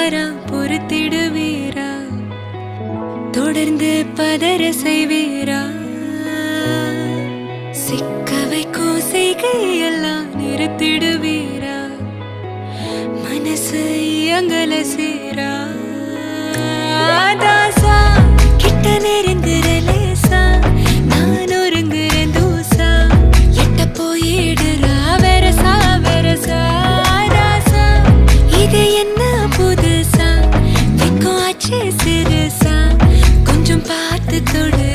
தவறா பொறுத்திடுவீரா? தொடர்ந்து பதற செய்வீரா? சிக்க வைக்கும் செய்கையெல்லாம் நிறுத்திடுவீரா? மனசு இயங்கல சீரா? தாசா கிட்ட நெருங்குற லேசா, நான் ஒருங்குற தூசா, எட்ட போயிடுறா வெரசா வெரசா. தாசா இது என்ன புதுசா, வெக்கம் ஆச்சு சிறுசா, கொஞ்சம் பார்த்து தொடு